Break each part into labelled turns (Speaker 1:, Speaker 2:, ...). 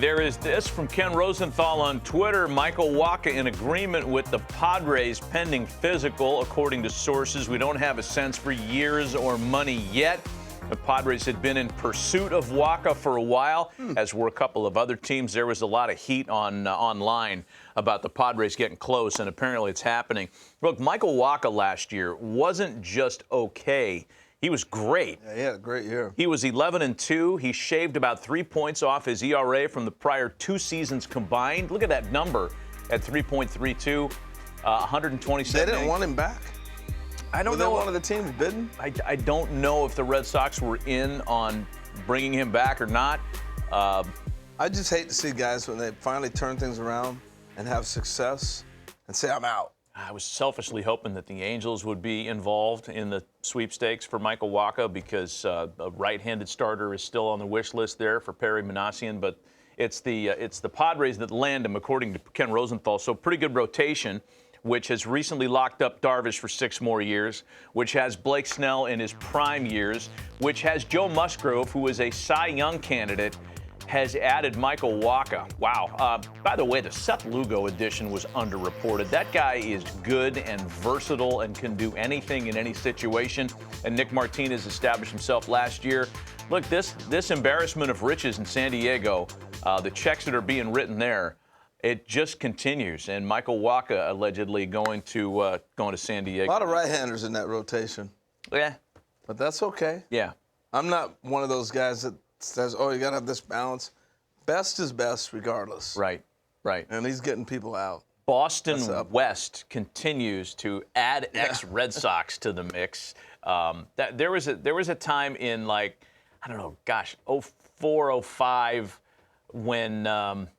Speaker 1: There is this from Ken Rosenthal on Twitter. Michael Wacha in agreement with the Padres pending physical. According to sources, we don't have a sense for years or money yet. The Padres had been in pursuit of Wacha for a while, as were a couple of other teams. There was a lot of heat online about the Padres getting close, and apparently it's happening. Look, Michael Wacha last year wasn't just okay. He was great.
Speaker 2: Yeah, he had a great year.
Speaker 1: He was 11-2. He shaved about 3 points off his ERA from the prior 2 seasons combined. Look at that number at 3.32, 127.
Speaker 2: They didn't want him back?
Speaker 1: I don't
Speaker 2: know.
Speaker 1: know.
Speaker 2: One of the teams bidding?
Speaker 1: I don't know if the Red Sox were in on bringing him back or not.
Speaker 2: I just hate to see guys when they finally turn things around and have success and say, I'm out.
Speaker 1: I was selfishly hoping that the Angels would be involved in the sweepstakes for Michael Wacha because a right-handed starter is still on the wish list there for Perry Manassian, but it's the Padres that land him, according to Ken Rosenthal. So pretty good rotation, which has recently locked up Darvish for 6 more years, which has Blake Snell in his prime years, which has Joe Musgrove, who is a Cy Young candidate, has added Michael Wacha. Wow. By the way, the Seth Lugo edition was underreported. That guy is good and versatile and can do anything in any situation. And Nick Martinez established himself last year. Look, this embarrassment of riches in San Diego, the checks that are being written there, it just continues. And Michael Wacha allegedly going to San Diego.
Speaker 2: A lot of right-handers in that rotation.
Speaker 1: Yeah.
Speaker 2: But that's okay.
Speaker 1: Yeah.
Speaker 2: I'm not one of those guys that says, oh, you got to have this balance. Best is best regardless.
Speaker 1: Right, right.
Speaker 2: And he's getting people out.
Speaker 1: Boston West continues to add ex-Red Sox to the mix. There was a time in, like, I don't know, gosh, 04, 05 when Mark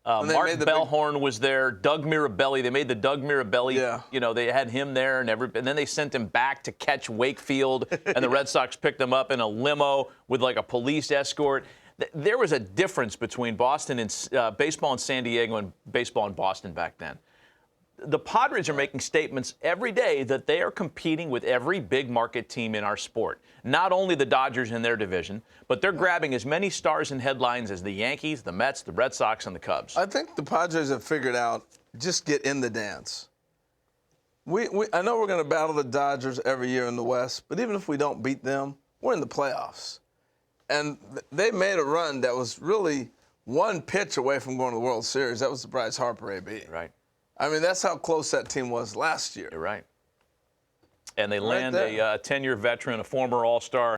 Speaker 1: Bellhorn was there, Doug Mirabelli. They made the Doug Mirabelli, they had him there, and then they sent him back to catch Wakefield, and the Red Sox picked him up in a limo with like a police escort. There was a difference between Boston and baseball in San Diego and baseball in Boston back then. The Padres are making statements every day that they are competing with every big market team in our sport. Not only the Dodgers in their division, but they're grabbing as many stars and headlines as the Yankees, the Mets, the Red Sox, and the Cubs.
Speaker 2: I think the Padres have figured out just get in the dance. I know we're going to battle the Dodgers every year in the West, but even if we don't beat them, we're in the playoffs. And they made a run that was really one pitch away from going to the World Series. That was the Bryce Harper AB.
Speaker 1: Right.
Speaker 2: I mean, that's how close that team was last year.
Speaker 1: You're right. And they land a 10-year veteran, a former All-Star.